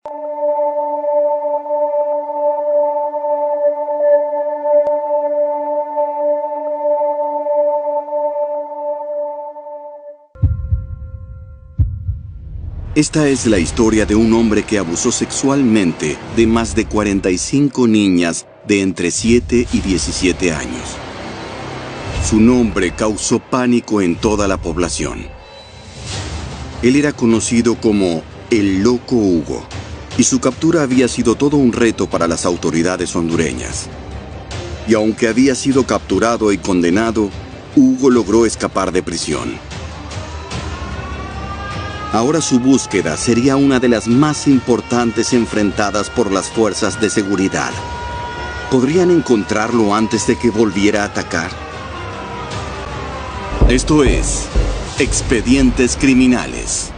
Esta es la historia de un hombre que abusó sexualmente de más de 45 niñas de entre 7 y 17 años. Su nombre causó pánico en toda la población. Él era conocido como el Loco Hugo, y su captura había sido todo un reto para las autoridades hondureñas. Y aunque había sido capturado y condenado, Hugo logró escapar de prisión. Ahora su búsqueda sería una de las más importantes enfrentadas por las fuerzas de seguridad. ¿Podrían encontrarlo antes de que volviera a atacar? Esto es Expedientes Criminales.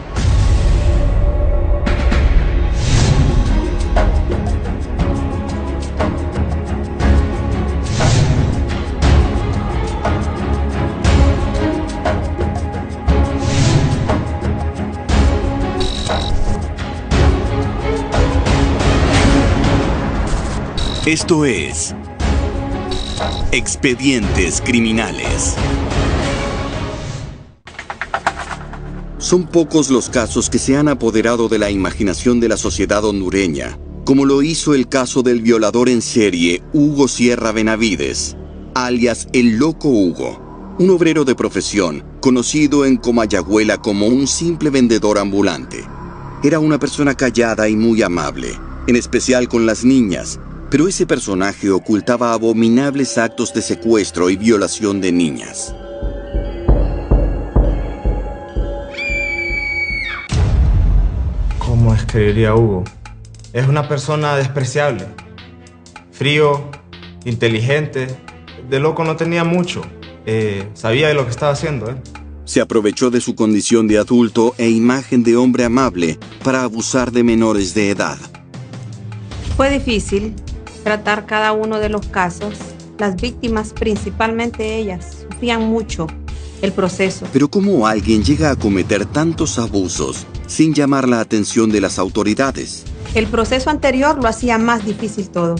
Esto es Expedientes Criminales. Son pocos los casos que se han apoderado de la imaginación de la sociedad hondureña, como lo hizo el caso del violador en serie Hugo Sierra Benavides, alias el Loco Hugo, un obrero de profesión, conocido en Comayagüela como un simple vendedor ambulante. Era una persona callada y muy amable, en especial con las niñas, pero ese personaje ocultaba abominables actos de secuestro y violación de niñas. ¿Cómo escribiría Hugo? Es una persona despreciable, frío, inteligente. De loco no tenía mucho. Sabía de lo que estaba haciendo, Se aprovechó de su condición de adulto e imagen de hombre amable para abusar de menores de edad. Fue difícil tratar cada uno de los casos. Las víctimas, principalmente ellas, sufrían mucho el proceso. Pero ¿cómo alguien llega a cometer tantos abusos sin llamar la atención de las autoridades? El proceso anterior lo hacía más difícil todo.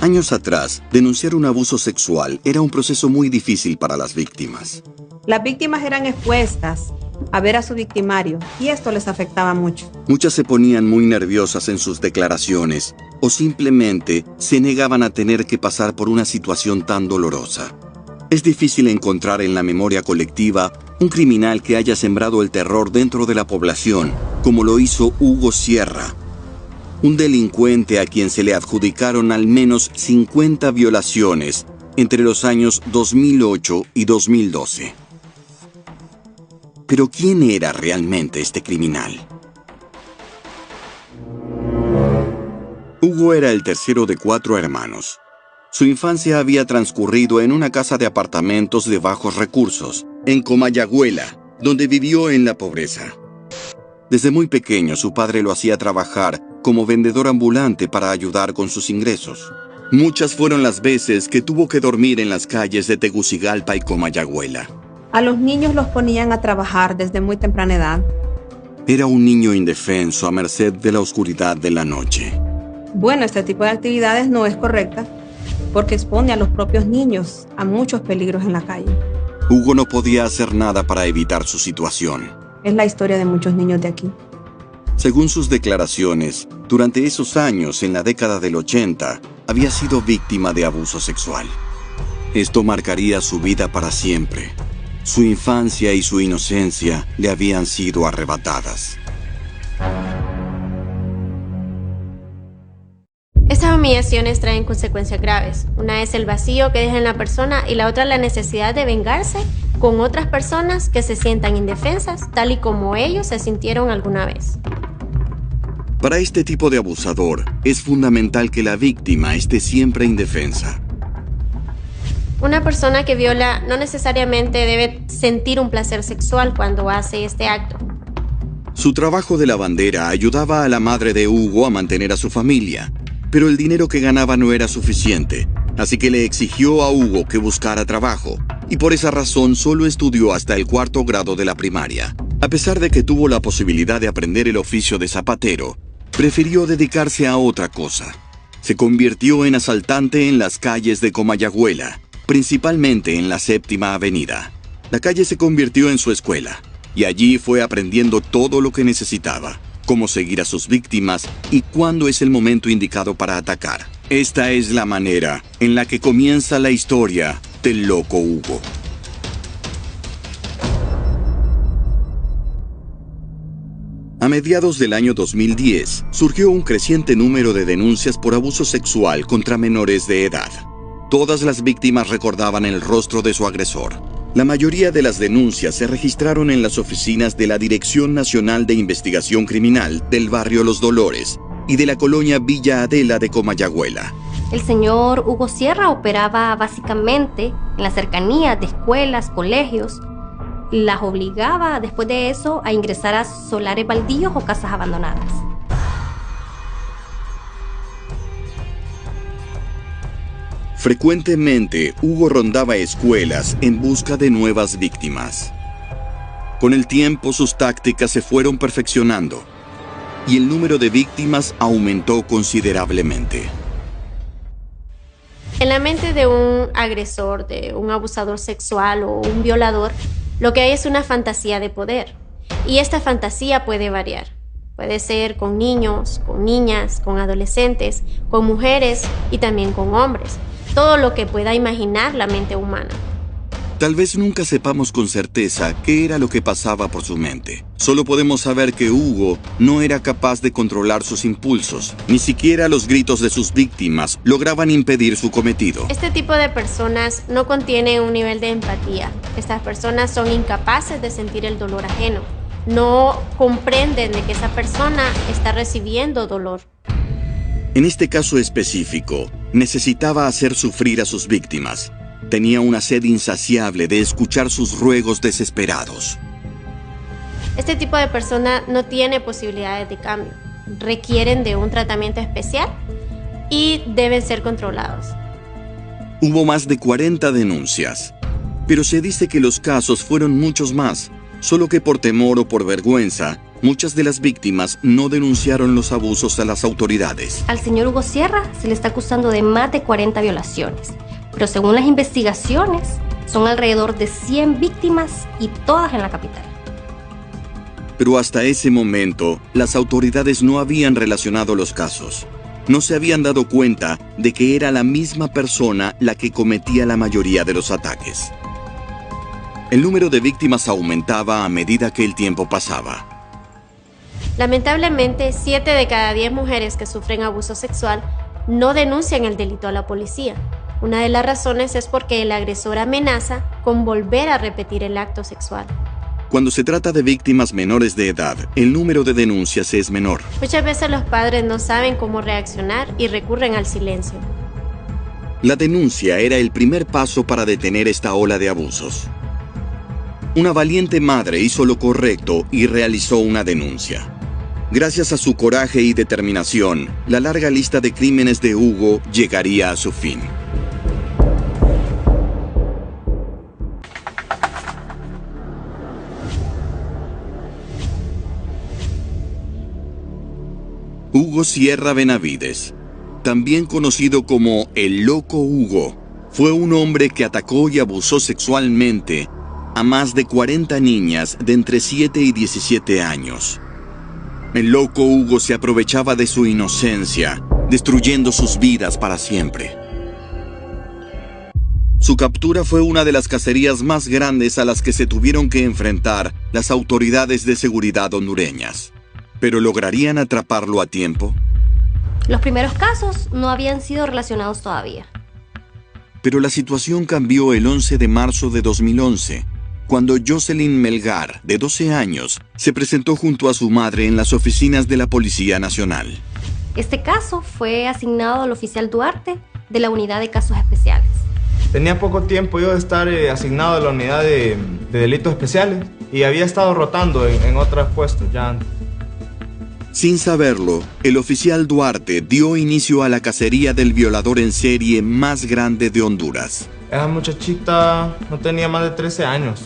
Años atrás, denunciar un abuso sexual era un proceso muy difícil para las víctimas. Las víctimas eran expuestas a ver a su victimario y esto les afectaba mucho. Muchas se ponían muy nerviosas en sus declaraciones o simplemente se negaban a tener que pasar por una situación tan dolorosa. Es difícil encontrar en la memoria colectiva un criminal que haya sembrado el terror dentro de la población, como lo hizo Hugo Sierra, un delincuente a quien se le adjudicaron al menos 50 violaciones entre los años 2008 y 2012. Pero ¿quién era realmente este criminal? Hugo era el tercero de 4 hermanos. Su infancia había transcurrido en una casa de apartamentos de bajos recursos, en Comayagüela, donde vivió en la pobreza. Desde muy pequeño, su padre lo hacía trabajar como vendedor ambulante para ayudar con sus ingresos. Muchas fueron las veces que tuvo que dormir en las calles de Tegucigalpa y Comayagüela. A los niños los ponían a trabajar desde muy temprana edad. Era un niño indefenso a merced de la oscuridad de la noche. Bueno, este tipo de actividades no es correcta porque expone a los propios niños a muchos peligros en la calle. Hugo no podía hacer nada para evitar su situación. Es la historia de muchos niños de aquí. Según sus declaraciones, durante esos años, en la década del 80, había sido víctima de abuso sexual. Esto marcaría su vida para siempre. Su infancia y su inocencia le habían sido arrebatadas. Estas humillaciones traen consecuencias graves. Una es el vacío que deja en la persona y la otra la necesidad de vengarse con otras personas que se sientan indefensas, tal y como ellos se sintieron alguna vez. Para este tipo de abusador, es fundamental que la víctima esté siempre indefensa. Una persona que viola no necesariamente debe sentir un placer sexual cuando hace este acto. Su trabajo de lavandera ayudaba a la madre de Hugo a mantener a su familia, pero el dinero que ganaba no era suficiente, así que le exigió a Hugo que buscara trabajo, y por esa razón solo estudió hasta el 4º grado de la primaria. A pesar de que tuvo la posibilidad de aprender el oficio de zapatero, prefirió dedicarse a otra cosa. Se convirtió en asaltante en las calles de Comayagüela, principalmente en la Séptima Avenida. La calle se convirtió en su escuela, y allí fue aprendiendo todo lo que necesitaba, cómo seguir a sus víctimas y cuándo es el momento indicado para atacar. Esta es la manera en la que comienza la historia del Loco Hugo. A mediados del año 2010, surgió un creciente número de denuncias por abuso sexual contra menores de edad. Todas las víctimas recordaban el rostro de su agresor. La mayoría de las denuncias se registraron en las oficinas de la Dirección Nacional de Investigación Criminal del barrio Los Dolores y de la colonia Villa Adela de Comayagüela. El señor Hugo Sierra operaba básicamente en las cercanías de escuelas, colegios. Las obligaba después de eso a ingresar a solares baldíos o casas abandonadas. Frecuentemente, Hugo rondaba escuelas en busca de nuevas víctimas. Con el tiempo, sus tácticas se fueron perfeccionando y el número de víctimas aumentó considerablemente. En la mente de un agresor, de un abusador sexual o un violador, lo que hay es una fantasía de poder. Y esta fantasía puede variar. Puede ser con niños, con niñas, con adolescentes, con mujeres y también con hombres. Todo lo que pueda imaginar la mente humana. Tal vez nunca sepamos con certeza qué era lo que pasaba por su mente. Solo podemos saber que Hugo no era capaz de controlar sus impulsos. Ni siquiera los gritos de sus víctimas lograban impedir su cometido. Este tipo de personas no contienen un nivel de empatía. Estas personas son incapaces de sentir el dolor ajeno. No comprenden de que esa persona está recibiendo dolor. En este caso específico, necesitaba hacer sufrir a sus víctimas. Tenía una sed insaciable de escuchar sus ruegos desesperados. Este tipo de persona no tiene posibilidades de cambio. Requieren de un tratamiento especial y deben ser controlados. Hubo más de 40 denuncias, pero se dice que los casos fueron muchos más, solo que por temor o por vergüenza, muchas de las víctimas no denunciaron los abusos a las autoridades. Al señor Hugo Sierra se le está acusando de más de 40 violaciones, pero según las investigaciones, son alrededor de 100 víctimas y todas en la capital. Pero hasta ese momento, las autoridades no habían relacionado los casos. No se habían dado cuenta de que era la misma persona la que cometía la mayoría de los ataques. El número de víctimas aumentaba a medida que el tiempo pasaba. Lamentablemente, 7 de cada 10 mujeres que sufren abuso sexual no denuncian el delito a la policía. Una de las razones es porque el agresor amenaza con volver a repetir el acto sexual. Cuando se trata de víctimas menores de edad, el número de denuncias es menor. Muchas veces los padres no saben cómo reaccionar y recurren al silencio. La denuncia era el primer paso para detener esta ola de abusos. Una valiente madre hizo lo correcto y realizó una denuncia. Gracias a su coraje y determinación, la larga lista de crímenes de Hugo llegaría a su fin. Hugo Sierra Benavides, también conocido como el Loco Hugo, fue un hombre que atacó y abusó sexualmente a más de 40 niñas de entre 7 y 17 años. El Loco Hugo se aprovechaba de su inocencia, destruyendo sus vidas para siempre. Su captura fue una de las cacerías más grandes a las que se tuvieron que enfrentar las autoridades de seguridad hondureñas. ¿Pero lograrían atraparlo a tiempo? Los primeros casos no habían sido relacionados todavía. Pero la situación cambió el 11 de marzo de 2011, cuando Jocelyn Melgar, de 12 años, se presentó junto a su madre en las oficinas de la Policía Nacional. Este caso fue asignado al oficial Duarte de la Unidad de Casos Especiales. Tenía poco tiempo yo de estar asignado a la Unidad de Delitos Especiales y había estado rotando en otros puestos ya antes. Sin saberlo, el oficial Duarte dio inicio a la cacería del violador en serie más grande de Honduras. Esa muchachita no tenía más de 13 años.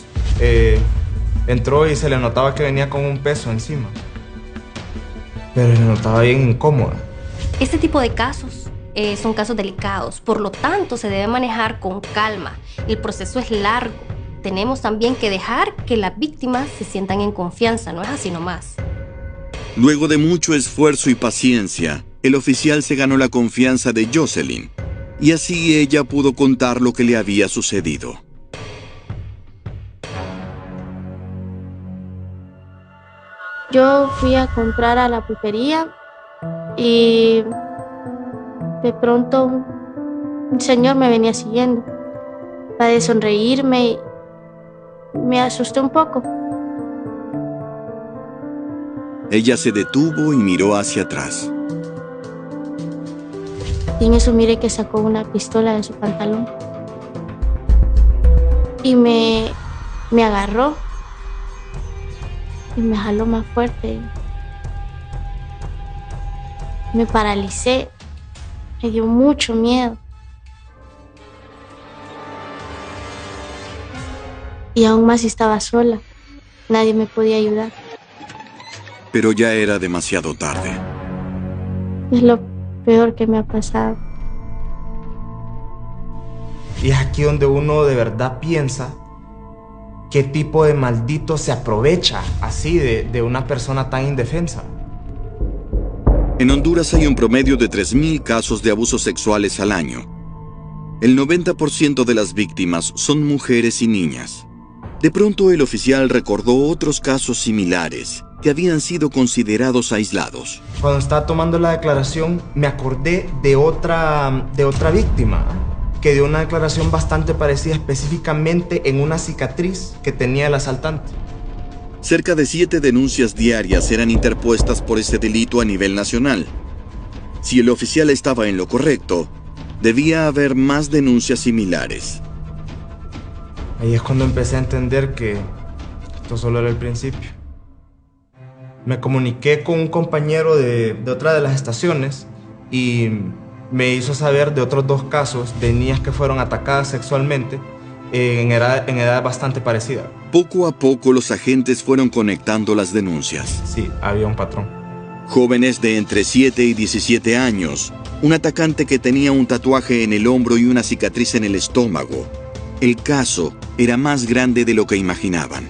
Entró y se le notaba que venía con un peso encima. pero se notaba bien incómoda. Este tipo de casos son casos delicados, por lo tanto se debe manejar con calma. El proceso es largo. Tenemos también que dejar que las víctimas se sientan en confianza, no es así nomás. Luego de mucho esfuerzo y paciencia, el oficial se ganó la confianza de Jocelyn, y así ella pudo contar lo que le había sucedido. Yo fui a comprar a la pulpería y de pronto un señor me venía siguiendo. Para de sonreírme y me asusté un poco. Ella se detuvo y miró hacia atrás. Y en eso miré que sacó una pistola de su pantalón. Y me agarró. Y me jaló más fuerte. Me paralicé. Me dio mucho miedo. Y aún más estaba sola. Nadie me podía ayudar. Pero ya era demasiado tarde. Es lo peor que me ha pasado. Y es aquí donde uno de verdad piensa qué tipo de maldito se aprovecha así de una persona tan indefensa. En Honduras hay un promedio de 3.000 casos de abusos sexuales al año. El 90% de las víctimas son mujeres y niñas. De pronto el oficial recordó otros casos similares que habían sido considerados aislados. Cuando estaba tomando la declaración me acordé de otra víctima que dio una declaración bastante parecida, específicamente en una cicatriz que tenía el asaltante. Cerca de 7 denuncias diarias eran interpuestas por este delito a nivel nacional. Si el oficial estaba en lo correcto, debía haber más denuncias similares. Ahí es cuando empecé a entender que esto solo era el principio. Me comuniqué con un compañero de otra de las estaciones y me hizo saber de otros 2 casos de niñas que fueron atacadas sexualmente en edad bastante parecida. Poco a poco los agentes fueron conectando las denuncias. Sí, había un patrón. Jóvenes de entre 7 y 17 años, un atacante que tenía un tatuaje en el hombro y una cicatriz en el estómago. El caso era más grande de lo que imaginaban.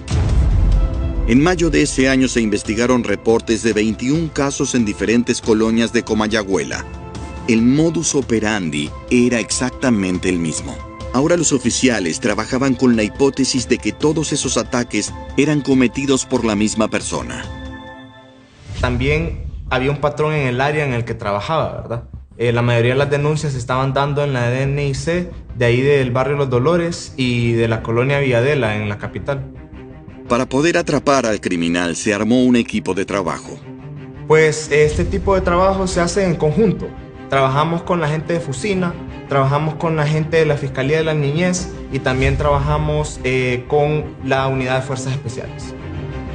En mayo de ese año se investigaron reportes de 21 casos en diferentes colonias de Comayagüela. El modus operandi era exactamente el mismo. Ahora los oficiales trabajaban con la hipótesis de que todos esos ataques eran cometidos por la misma persona. También había un patrón en el área en el que trabajaba, ¿verdad? La mayoría de las denuncias se estaban dando en la DNIC, de ahí del barrio Los Dolores y de la colonia Villadela, en la capital. Para poder atrapar al criminal se armó un equipo de trabajo. Pues este tipo de trabajo se hace en conjunto. Trabajamos con la gente de Fusina, trabajamos con la gente de la Fiscalía de la Niñez y también trabajamos con la Unidad de Fuerzas Especiales.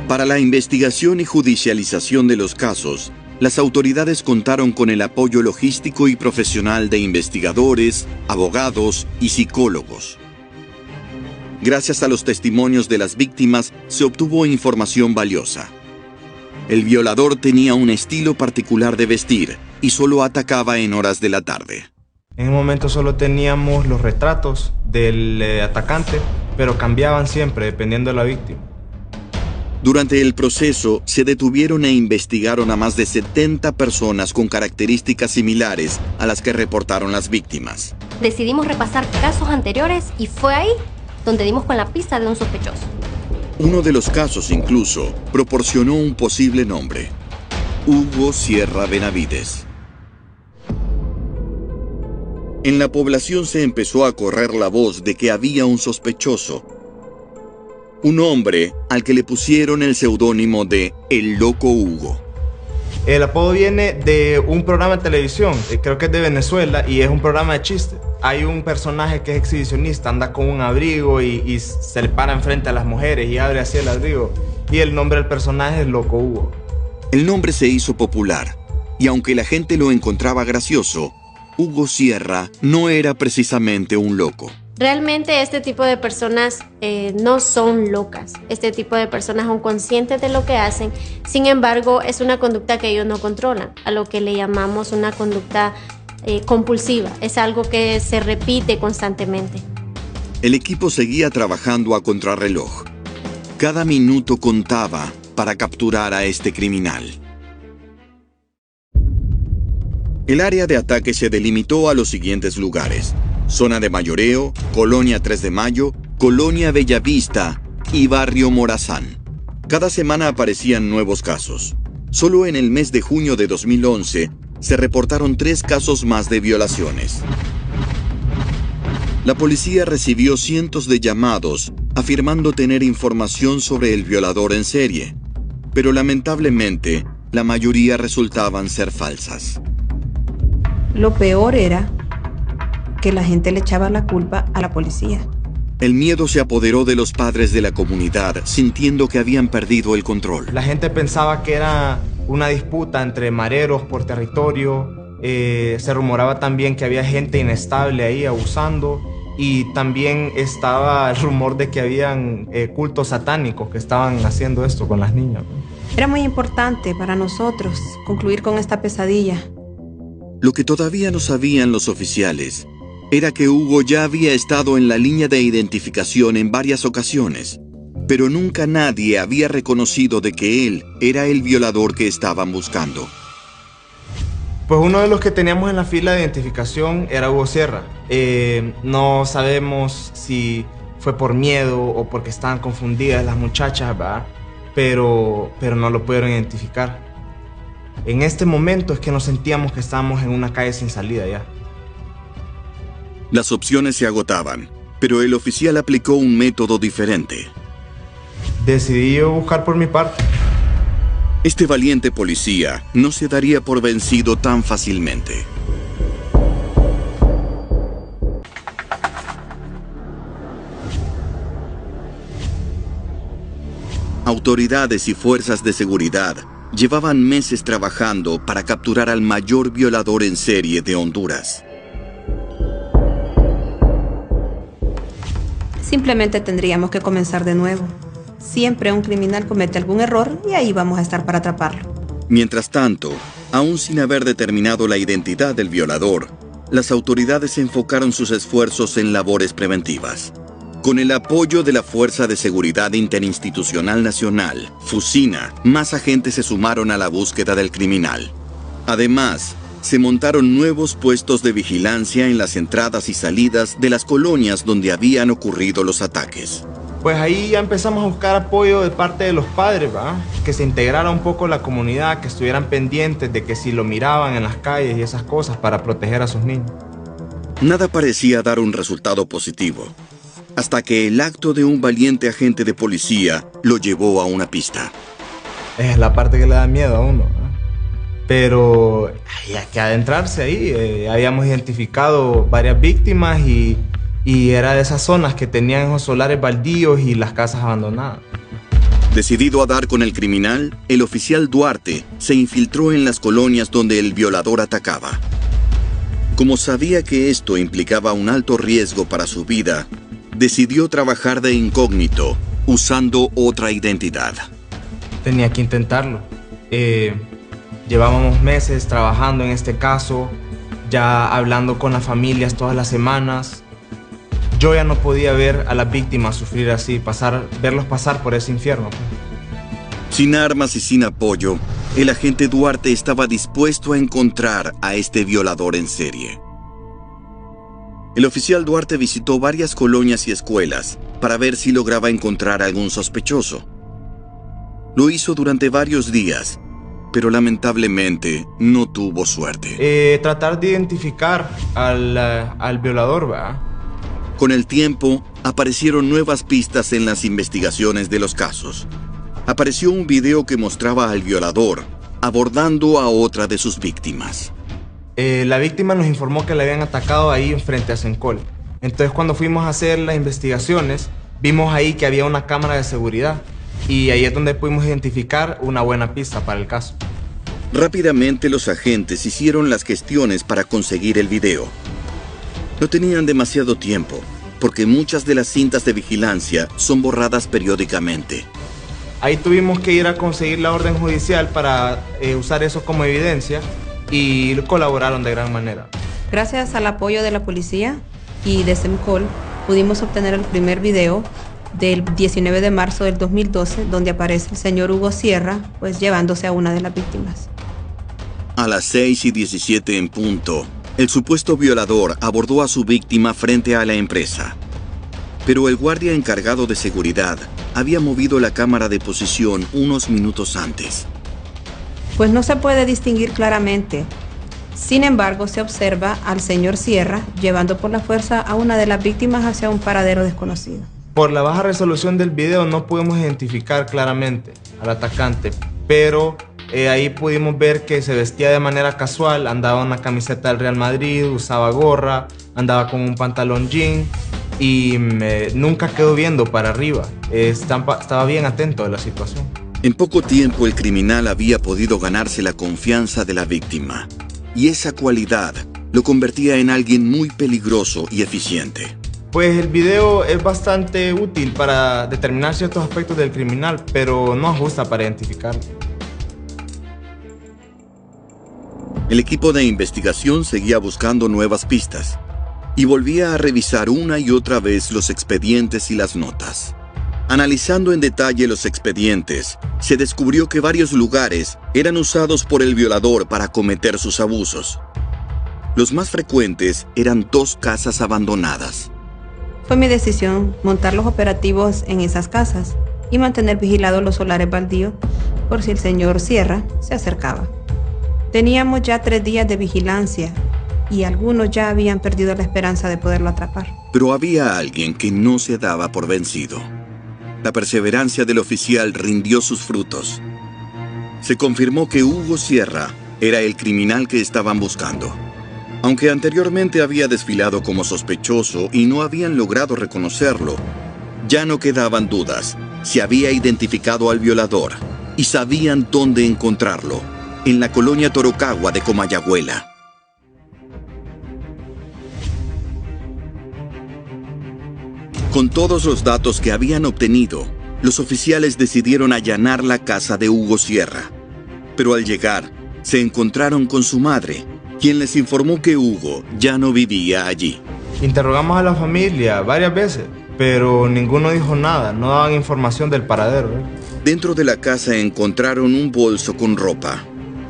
Para la investigación y judicialización de los casos, las autoridades contaron con el apoyo logístico y profesional de investigadores, abogados y psicólogos. Gracias a los testimonios de las víctimas, se obtuvo información valiosa. El violador tenía un estilo particular de vestir y solo atacaba en horas de la tarde. En un momento solo teníamos los retratos del atacante, pero cambiaban siempre dependiendo de la víctima. Durante el proceso, se detuvieron e investigaron a más de 70 personas con características similares a las que reportaron las víctimas. Decidimos repasar casos anteriores y fue ahí donde dimos con la pista de un sospechoso. Uno de los casos incluso proporcionó un posible nombre: Hugo Sierra Benavides. En la población se empezó a correr la voz de que había un sospechoso. Un hombre al que le pusieron el seudónimo de El Loco Hugo. El apodo viene de un programa de televisión, creo que es de Venezuela, y es un programa de chiste. Hay un personaje que es exhibicionista, anda con un abrigo y se le para enfrente a las mujeres y abre así el abrigo. Y el nombre del personaje es Loco Hugo. El nombre se hizo popular, y aunque la gente lo encontraba gracioso, Hugo Sierra no era precisamente un loco. Realmente este tipo de personas no son locas. Este tipo de personas son conscientes de lo que hacen. Sin embargo, es una conducta que ellos no controlan, a lo que le llamamos una conducta compulsiva. Es algo que se repite constantemente. El equipo seguía trabajando a contrarreloj. Cada minuto contaba para capturar a este criminal. El área de ataque se delimitó a los siguientes lugares: Zona de Mayoreo, Colonia 3 de Mayo, Colonia Bellavista y Barrio Morazán. Cada semana aparecían nuevos casos. Solo en el mes de junio de 2011 se reportaron 3 casos más de violaciones. La policía recibió cientos de llamados afirmando tener información sobre el violador en serie, pero lamentablemente la mayoría resultaban ser falsas. Lo peor era que la gente le echaba la culpa a la policía. El miedo se apoderó de los padres de la comunidad, sintiendo que habían perdido el control. La gente pensaba que era una disputa entre mareros por territorio. Se rumoraba también que había gente inestable ahí abusando. Y también estaba el rumor de que habían cultos satánicos que estaban haciendo esto con las niñas. Era muy importante para nosotros concluir con esta pesadilla. Lo que todavía no sabían los oficiales era que Hugo ya había estado en la línea de identificación en varias ocasiones, pero nunca nadie había reconocido de que él era el violador que estaban buscando. Pues uno de los que teníamos en la fila de identificación era Hugo Sierra. No sabemos si fue por miedo o porque estaban confundidas las muchachas, ¿verdad? Pero no lo pudieron identificar. En este momento es que nos sentíamos que estábamos en una calle sin salida ya. Las opciones se agotaban, pero el oficial aplicó un método diferente. Decidí yo buscar por mi parte. Este valiente policía no se daría por vencido tan fácilmente. Autoridades y fuerzas de seguridad llevaban meses trabajando para capturar al mayor violador en serie de Honduras. Simplemente tendríamos que comenzar de nuevo. Siempre un criminal comete algún error y ahí vamos a estar para atraparlo. Mientras tanto, aún sin haber determinado la identidad del violador, las autoridades enfocaron sus esfuerzos en labores preventivas. Con el apoyo de la Fuerza de Seguridad Interinstitucional Nacional, FUSINA, más agentes se sumaron a la búsqueda del criminal. Además, se montaron nuevos puestos de vigilancia en las entradas y salidas de las colonias donde habían ocurrido los ataques. Pues ahí ya empezamos a buscar apoyo de parte de los padres, ¿verdad? Que se integrara un poco la comunidad, que estuvieran pendientes de que si lo miraban en las calles y esas cosas para proteger a sus niños. Nada parecía dar un resultado positivo, hasta que el acto de un valiente agente de policía lo llevó a una pista. Es la parte que le da miedo a uno, ¿verdad? Pero hay que adentrarse ahí. Habíamos identificado varias víctimas y era de esas zonas que tenían esos solares baldíos y las casas abandonadas. Decidido a dar con el criminal, el oficial Duarte se infiltró en las colonias donde el violador atacaba. Como sabía que esto implicaba un alto riesgo para su vida, decidió trabajar de incógnito, usando otra identidad. Tenía que intentarlo. Llevábamos meses trabajando en este caso, ya hablando con las familias todas las semanas. Yo ya no podía ver a las víctimas sufrir así, verlos pasar por ese infierno. Sin armas y sin apoyo, el agente Duarte estaba dispuesto a encontrar a este violador en serie. El oficial Duarte visitó varias colonias y escuelas para ver si lograba encontrar a algún sospechoso. Lo hizo durante varios días, pero lamentablemente no tuvo suerte. Tratar de identificar al violador, ¿verdad? Con el tiempo, aparecieron nuevas pistas en las investigaciones de los casos. Apareció un video que mostraba al violador abordando a otra de sus víctimas. La víctima nos informó que le habían atacado ahí frente a Sencol. Entonces, cuando fuimos a hacer las investigaciones, vimos ahí que había una cámara de seguridad. Y ahí es donde pudimos identificar una buena pista para el caso. Rápidamente los agentes hicieron las gestiones para conseguir el video. No tenían demasiado tiempo, porque muchas de las cintas de vigilancia son borradas periódicamente. Ahí tuvimos que ir a conseguir la orden judicial para usar eso como evidencia y colaboraron de gran manera. Gracias al apoyo de la policía y de SEMCOL pudimos obtener el primer video del 19 de marzo del 2012 donde aparece el señor Hugo Sierra pues llevándose a una de las víctimas. A las 6:17 en punto, el supuesto violador abordó a su víctima frente a la empresa. Pero el guardia encargado de seguridad había movido la cámara de posición unos minutos antes. Pues no se puede distinguir claramente. Sin embargo, se observa al señor Sierra llevando por la fuerza a una de las víctimas hacia un paradero desconocido. Por la baja resolución del video no pudimos identificar claramente al atacante, pero ahí pudimos ver que se vestía de manera casual, andaba en una camiseta del Real Madrid, usaba gorra, andaba con un pantalón jean y nunca quedó viendo para arriba. Estaba bien atento a la situación. En poco tiempo el criminal había podido ganarse la confianza de la víctima, y esa cualidad lo convertía en alguien muy peligroso y eficiente. Pues el video es bastante útil para determinar ciertos aspectos del criminal, pero no ajusta para identificarlo. El equipo de investigación seguía buscando nuevas pistas y volvía a revisar una y otra vez los expedientes y las notas. Analizando en detalle los expedientes, se descubrió que varios lugares eran usados por el violador para cometer sus abusos. Los más frecuentes eran 2 casas abandonadas. Fue mi decisión montar los operativos en esas casas y mantener vigilados los solares baldíos por si el señor Sierra se acercaba. Teníamos ya 3 días de vigilancia y algunos ya habían perdido la esperanza de poderlo atrapar. Pero había alguien que no se daba por vencido. La perseverancia del oficial rindió sus frutos. Se confirmó que Hugo Sierra era el criminal que estaban buscando. Aunque anteriormente había desfilado como sospechoso y no habían logrado reconocerlo, ya no quedaban dudas. Se había identificado al violador y sabían dónde encontrarlo, en la colonia Torocagua de Comayagüela. Con todos los datos que habían obtenido, los oficiales decidieron allanar la casa de Hugo Sierra. Pero al llegar, se encontraron con su madre, quien les informó que Hugo ya no vivía allí. Interrogamos a la familia varias veces, pero ninguno dijo nada, no daban información del paradero. Dentro de la casa encontraron un bolso con ropa.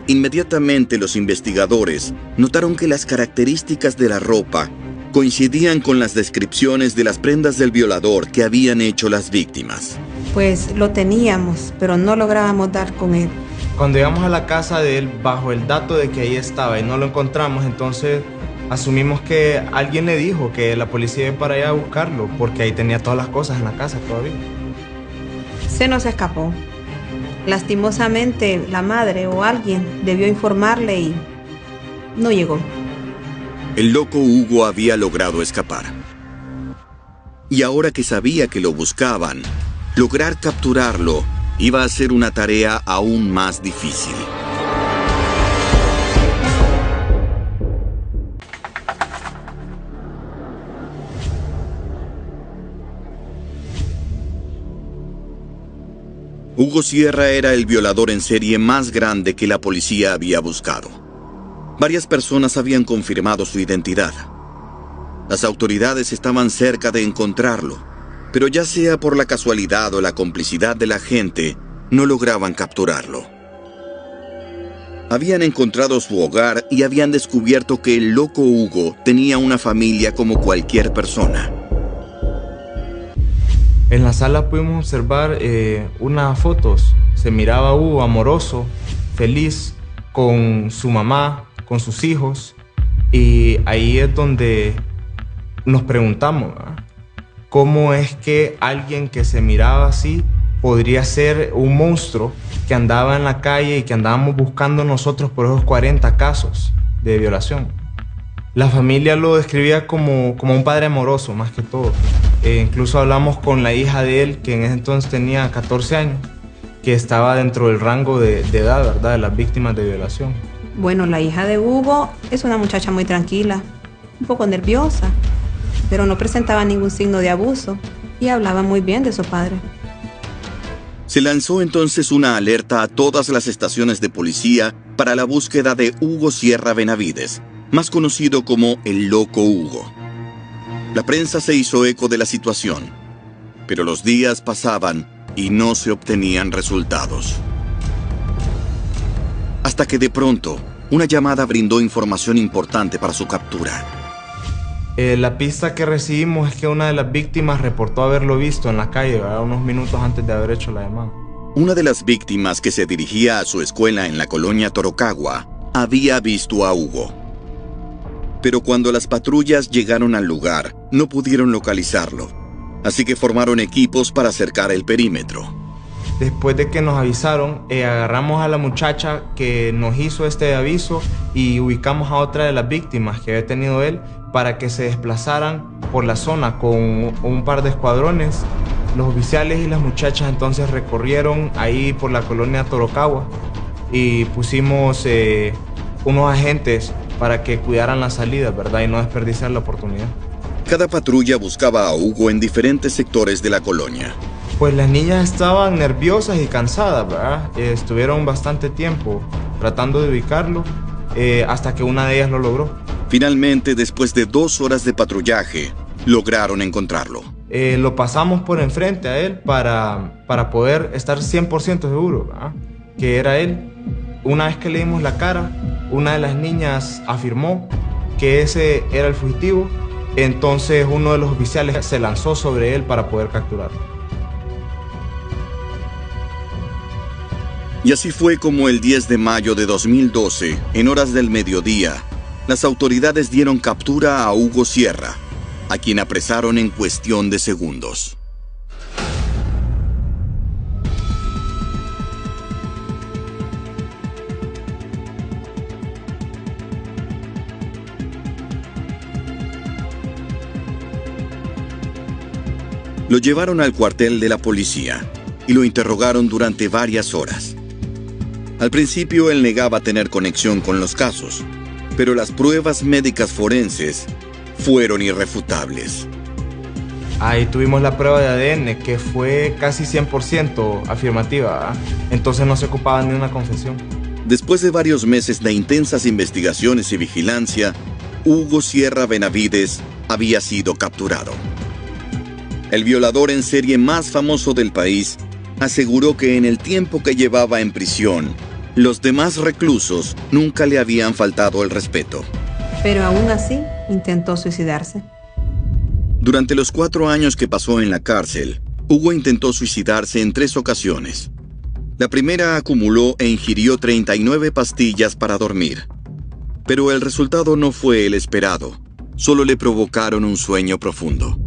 Inmediatamente los investigadores notaron que las características de la ropa coincidían con las descripciones de las prendas del violador que habían hecho las víctimas. Pues lo teníamos, pero no lográbamos dar con él. Cuando llegamos a la casa de él, bajo el dato de que ahí estaba y no lo encontramos, entonces asumimos que alguien le dijo que la policía iba para allá a buscarlo, porque ahí tenía todas las cosas en la casa todavía. Se nos escapó. Lastimosamente, la madre o alguien debió informarle y no llegó. El loco Hugo había logrado escapar. Y ahora que sabía que lo buscaban, lograr capturarlo iba a ser una tarea aún más difícil. Hugo Sierra era el violador en serie más grande que la policía había buscado. Varias personas habían confirmado su identidad. Las autoridades estaban cerca de encontrarlo, pero ya sea por la casualidad o la complicidad de la gente, no lograban capturarlo. Habían encontrado su hogar y habían descubierto que el loco Hugo tenía una familia como cualquier persona. En la sala pudimos observar unas fotos. Se miraba a Hugo amoroso, feliz, con su mamá, con sus hijos, y ahí es donde nos preguntamos, ¿verdad? ¿Cómo es que alguien que se miraba así podría ser un monstruo que andaba en la calle y que andábamos buscando nosotros por esos 40 casos de violación? La familia lo describía como un padre amoroso, más que todo. Incluso hablamos con la hija de él, que en ese entonces tenía 14 años, que estaba dentro del rango de edad, ¿verdad?, de las víctimas de violación. Bueno, la hija de Hugo es una muchacha muy tranquila, un poco nerviosa, pero no presentaba ningún signo de abuso y hablaba muy bien de su padre. Se lanzó entonces una alerta a todas las estaciones de policía para la búsqueda de Hugo Sierra Benavides, más conocido como el Loco Hugo. La prensa se hizo eco de la situación, pero los días pasaban y no se obtenían resultados. Hasta que de pronto, una llamada brindó información importante para su captura. La pista que recibimos es que una de las víctimas reportó haberlo visto en la calle, ¿verdad? Unos minutos antes de haber hecho la llamada. Una de las víctimas, que se dirigía a su escuela en la colonia Torocagua, había visto a Hugo. Pero cuando las patrullas llegaron al lugar, no pudieron localizarlo, así que formaron equipos para cercar el perímetro. Después de que nos avisaron, agarramos a la muchacha que nos hizo este aviso y ubicamos a otra de las víctimas que había tenido él para que se desplazaran por la zona con un par de escuadrones. Los oficiales y las muchachas entonces recorrieron ahí por la colonia Torocagua y pusimos unos agentes para que cuidaran la salida, ¿verdad? Y no desperdiciar la oportunidad. Cada patrulla buscaba a Hugo en diferentes sectores de la colonia. Pues las niñas estaban nerviosas y cansadas, ¿verdad? Estuvieron bastante tiempo tratando de ubicarlo hasta que una de ellas lo logró. Finalmente, después de 2 horas de patrullaje, lograron encontrarlo. Lo pasamos por enfrente a él para poder estar 100% seguro, ¿verdad? Que era él. Una vez que le dimos la cara, una de las niñas afirmó que ese era el fugitivo. Entonces uno de los oficiales se lanzó sobre él para poder capturarlo. Y así fue como el 10 de mayo de 2012, en horas del mediodía, las autoridades dieron captura a Hugo Sierra, a quien apresaron en cuestión de segundos. Lo llevaron al cuartel de la policía y lo interrogaron durante varias horas. Al principio él negaba tener conexión con los casos, pero las pruebas médicas forenses fueron irrefutables. Ahí tuvimos la prueba de ADN, que fue casi 100% afirmativa, ¿eh? Entonces no se ocupaba ni una confesión. Después de varios meses de intensas investigaciones y vigilancia, Hugo Sierra Benavides había sido capturado. El violador en serie más famoso del país aseguró que en el tiempo que llevaba en prisión, los demás reclusos nunca le habían faltado el respeto. Pero aún así, intentó suicidarse. Durante los 4 años que pasó en la cárcel, Hugo intentó suicidarse en 3 ocasiones. La primera acumuló e ingirió 39 pastillas para dormir. Pero el resultado no fue el esperado, solo le provocaron un sueño profundo.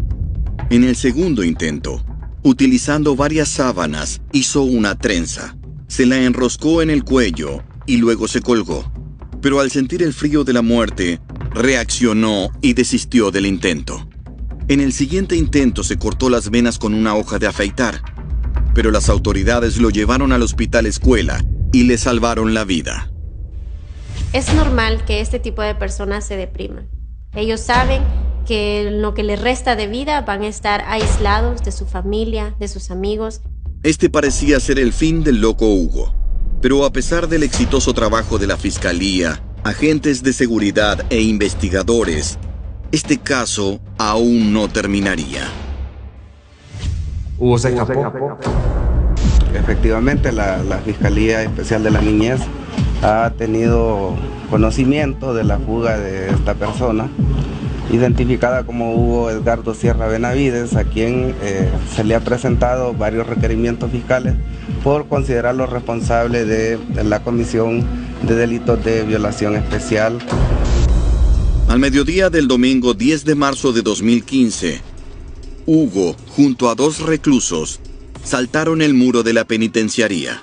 En el segundo intento, utilizando varias sábanas, hizo una trenza. Se la enroscó en el cuello y luego se colgó. Pero al sentir el frío de la muerte, reaccionó y desistió del intento. En el siguiente intento se cortó las venas con una hoja de afeitar, pero las autoridades lo llevaron al hospital escuela y le salvaron la vida. Es normal que este tipo de personas se depriman. Ellos saben que en lo que les resta de vida van a estar aislados de su familia, de sus amigos. Este parecía ser el fin del loco Hugo, pero a pesar del exitoso trabajo de la fiscalía, agentes de seguridad e investigadores, este caso aún no terminaría. Hugo se escapó. Efectivamente, la Fiscalía Especial de la Niñez ha tenido conocimiento de la fuga de esta persona, identificada como Hugo Edgardo Sierra Benavides, a quien se le ha presentado varios requerimientos fiscales por considerarlo responsable de la comisión de delitos de violación especial. Al mediodía del domingo 10 de marzo de 2015, Hugo, junto a 2 reclusos, saltaron el muro de la penitenciaría.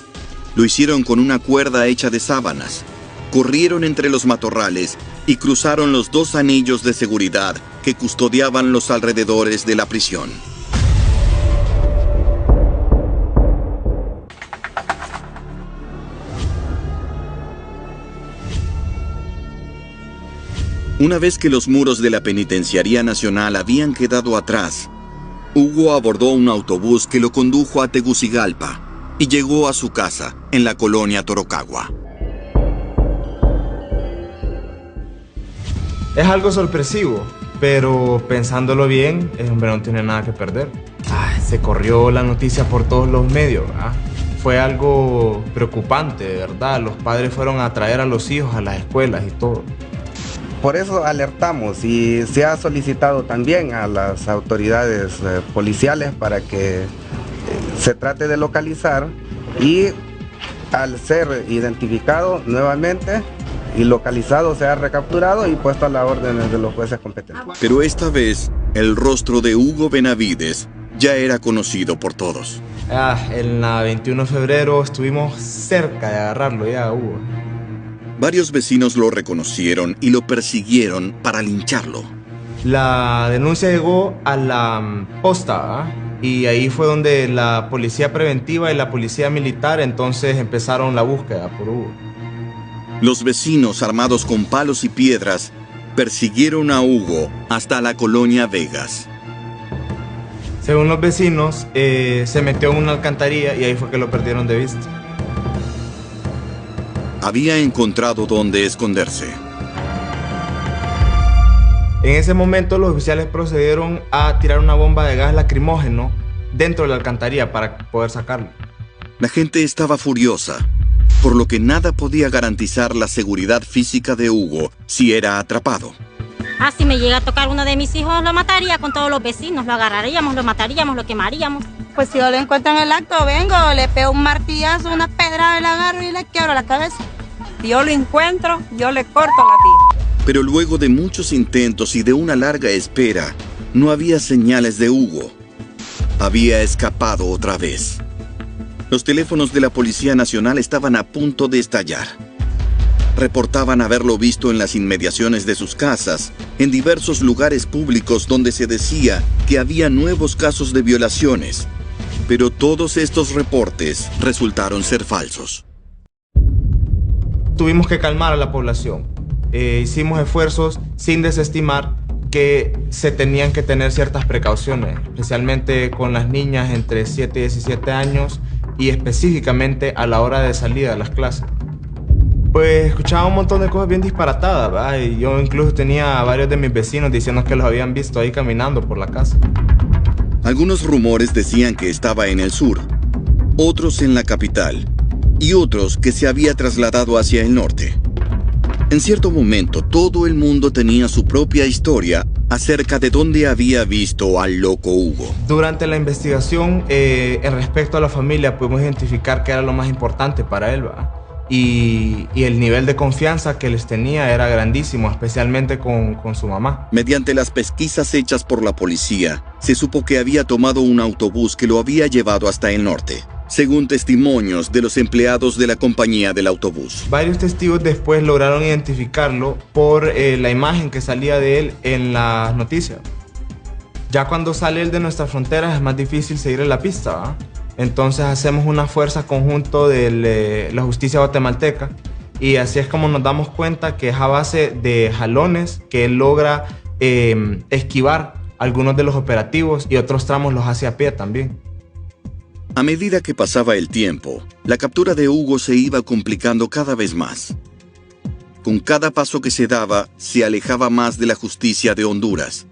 Lo hicieron con una cuerda hecha de sábanas, corrieron entre los matorrales y cruzaron los 2 anillos de seguridad que custodiaban los alrededores de la prisión. Una vez que los muros de la Penitenciaría Nacional habían quedado atrás, Hugo abordó un autobús que lo condujo a Tegucigalpa y llegó a su casa en la colonia Torocagua. Es algo sorpresivo, pero pensándolo bien, el hombre no tiene nada que perder. Se corrió la noticia por todos los medios, ¿verdad? Fue algo preocupante, de verdad. Los padres fueron a traer a los hijos a las escuelas y todo. Por eso alertamos y se ha solicitado también a las autoridades policiales para que se trate de localizar y al ser identificado nuevamente y localizado sea recapturado y puesto a la orden de los jueces competentes. Pero esta vez, el rostro de Hugo Benavides ya era conocido por todos. En la 21 de febrero estuvimos cerca de agarrarlo ya, Hugo. Varios vecinos lo reconocieron y lo persiguieron para lincharlo. La denuncia llegó a la posta, y ahí fue donde la policía preventiva y la policía militar entonces empezaron la búsqueda por Hugo. Los vecinos, armados con palos y piedras, persiguieron a Hugo hasta la colonia Vegas. Según los vecinos, se metió en una alcantarilla y ahí fue que lo perdieron de vista. Había encontrado dónde esconderse. En ese momento los oficiales procedieron a tirar una bomba de gas lacrimógeno dentro de la alcantarilla para poder sacarlo. La gente estaba furiosa, por lo que nada podía garantizar la seguridad física de Hugo si era atrapado. Si me llega a tocar uno de mis hijos, lo mataría con todos los vecinos, lo agarraríamos, lo mataríamos, lo quemaríamos. Pues si yo lo encuentro en el acto, vengo, le pego un martillazo, una pedrada, le agarro y le quiebro la cabeza. Si yo lo encuentro, yo le corto la vida. Pero luego de muchos intentos y de una larga espera, no había señales de Hugo. Había escapado otra vez. Los teléfonos de la Policía Nacional estaban a punto de estallar. Reportaban haberlo visto en las inmediaciones de sus casas, en diversos lugares públicos donde se decía que había nuevos casos de violaciones. Pero todos estos reportes resultaron ser falsos. Tuvimos que calmar a la población. Hicimos esfuerzos sin desestimar que se tenían que tener ciertas precauciones, especialmente con las niñas entre 7 y 17 años y específicamente a la hora de salida de las clases. Pues escuchaba un montón de cosas bien disparatadas, ¿verdad? Y yo incluso tenía a varios de mis vecinos diciendo que los habían visto ahí caminando por la casa. Algunos rumores decían que estaba en el sur, otros en la capital y otros que se había trasladado hacia el norte. En cierto momento, todo el mundo tenía su propia historia acerca de dónde había visto al loco Hugo. Durante la investigación, en respecto a la familia, pudimos identificar que era lo más importante para él, ¿verdad? Y el nivel de confianza que les tenía era grandísimo, especialmente con su mamá. Mediante las pesquisas hechas por la policía, se supo que había tomado un autobús que lo había llevado hasta el norte, según testimonios de los empleados de la compañía del autobús. Varios testigos después lograron identificarlo por la imagen que salía de él en las noticias. Ya cuando sale él de nuestras fronteras es más difícil seguir la pista, ¿verdad? Entonces hacemos una fuerza conjunto de la justicia guatemalteca y así es como nos damos cuenta que es a base de jalones que él logra esquivar algunos de los operativos y otros tramos los hace a pie también. A medida que pasaba el tiempo, la captura de Hugo se iba complicando cada vez más. Con cada paso que se daba, se alejaba más de la justicia de Honduras.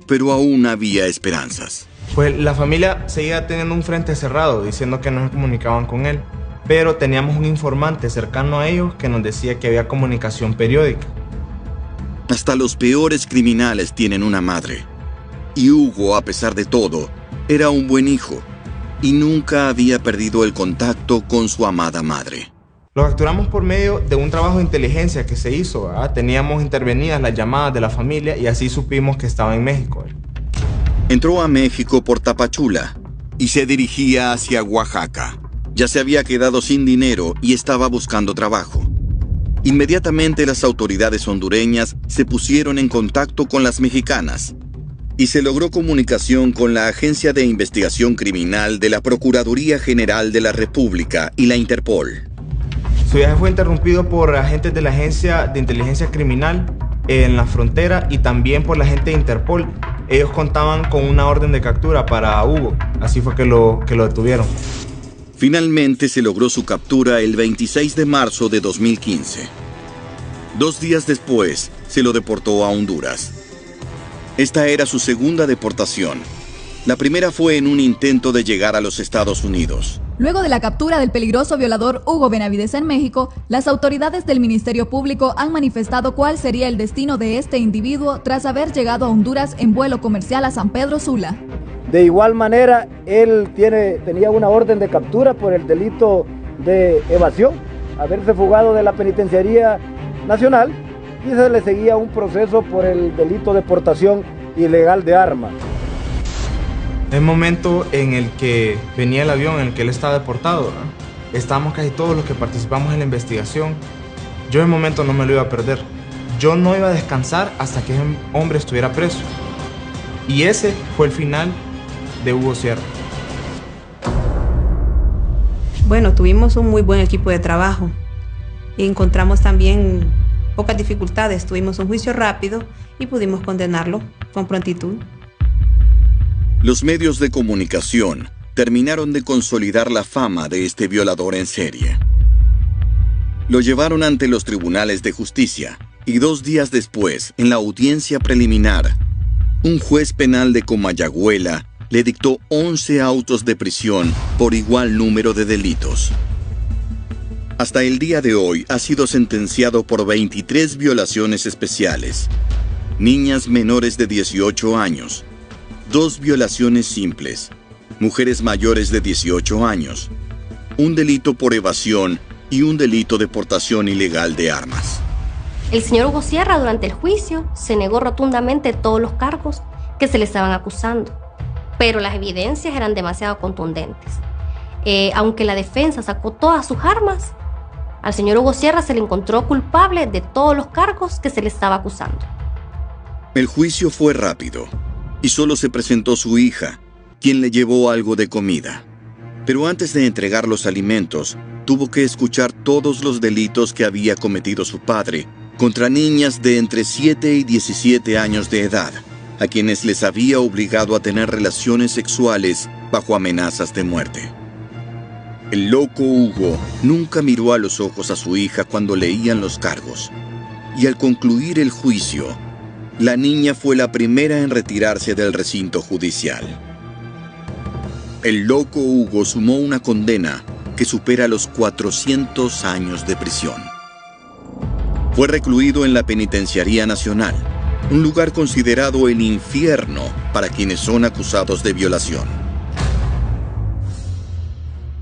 Pero aún había esperanzas. Pues la familia seguía teniendo un frente cerrado, diciendo que no se comunicaban con él. Pero teníamos un informante cercano a ellos que nos decía que había comunicación periódica. Hasta los peores criminales tienen una madre. Y Hugo, a pesar de todo, era un buen hijo. Y nunca había perdido el contacto con su amada madre. Lo capturamos por medio de un trabajo de inteligencia que se hizo, ¿verdad? Teníamos intervenidas las llamadas de la familia y así supimos que estaba en México. Entró a México por Tapachula y se dirigía hacia Oaxaca. Ya se había quedado sin dinero y estaba buscando trabajo. Inmediatamente las autoridades hondureñas se pusieron en contacto con las mexicanas y se logró comunicación con la Agencia de Investigación Criminal de la Procuraduría General de la República y la Interpol. Su viaje fue interrumpido por agentes de la Agencia de Inteligencia Criminal en la frontera y también por la gente de Interpol. Ellos contaban con una orden de captura para Hugo, así fue que lo detuvieron. Finalmente se logró su captura el 26 de marzo de 2015. 2 días después, se lo deportó a Honduras. Esta era su segunda deportación. La primera fue en un intento de llegar a los Estados Unidos. Luego de la captura del peligroso violador Hugo Benavides en México, las autoridades del Ministerio Público han manifestado cuál sería el destino de este individuo tras haber llegado a Honduras en vuelo comercial a San Pedro Sula. De igual manera, él tenía una orden de captura por el delito de evasión, haberse fugado de la Penitenciaría Nacional, y se le seguía un proceso por el delito de portación ilegal de armas. El momento en el que venía el avión en el que él estaba deportado, ¿no? Estábamos casi todos los que participamos en la investigación. Yo en el momento no me lo iba a perder. Yo no iba a descansar hasta que ese hombre estuviera preso. Y ese fue el final de Hugo Sierra. Bueno, tuvimos un muy buen equipo de trabajo y encontramos también pocas dificultades. Tuvimos un juicio rápido y pudimos condenarlo con prontitud. Los medios de comunicación terminaron de consolidar la fama de este violador en serie. Lo llevaron ante los tribunales de justicia y 2 días después, en la audiencia preliminar, un juez penal de Comayagüela le dictó 11 autos de prisión por igual número de delitos. Hasta el día de hoy ha sido sentenciado por 23 violaciones especiales, niñas menores de 18 años, 2 violaciones simples, mujeres mayores de 18 años, un delito por evasión y un delito de portación ilegal de armas. El señor Hugo Sierra durante el juicio se negó rotundamente todos los cargos que se le estaban acusando, pero las evidencias eran demasiado contundentes. Aunque la defensa sacó todas sus armas, al señor Hugo Sierra se le encontró culpable de todos los cargos que se le estaba acusando. El juicio fue rápido y solo se presentó su hija, quien le llevó algo de comida. Pero antes de entregar los alimentos, tuvo que escuchar todos los delitos que había cometido su padre contra niñas de entre 7 y 17 años de edad, a quienes les había obligado a tener relaciones sexuales bajo amenazas de muerte. El loco Hugo nunca miró a los ojos a su hija cuando leían los cargos, y al concluir el juicio, la niña fue la primera en retirarse del recinto judicial. El loco Hugo sumó una condena que supera los 400 años de prisión. Fue recluido en la Penitenciaría Nacional, un lugar considerado el infierno para quienes son acusados de violación.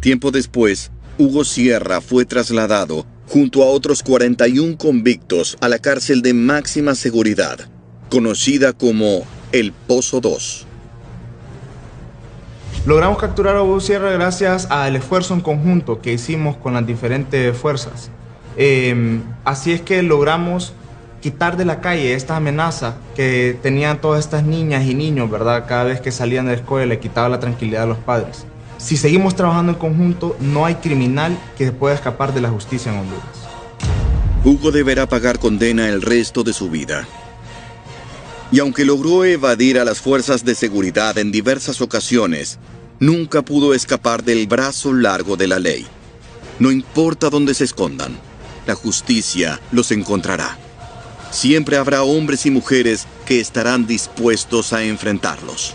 Tiempo después, Hugo Sierra fue trasladado junto a otros 41 convictos a la cárcel de máxima seguridad, conocida como El Pozo 2. Logramos capturar a Hugo Sierra gracias al esfuerzo en conjunto que hicimos con las diferentes fuerzas. Así es que logramos quitar de la calle esta amenaza que tenían todas estas niñas y niños, ¿verdad? Cada vez que salían de la escuela le quitaba la tranquilidad a los padres. Si seguimos trabajando en conjunto, no hay criminal que pueda escapar de la justicia en Honduras. Hugo deberá pagar condena el resto de su vida. Y aunque logró evadir a las fuerzas de seguridad en diversas ocasiones, nunca pudo escapar del brazo largo de la ley. No importa dónde se escondan, la justicia los encontrará. Siempre habrá hombres y mujeres que estarán dispuestos a enfrentarlos.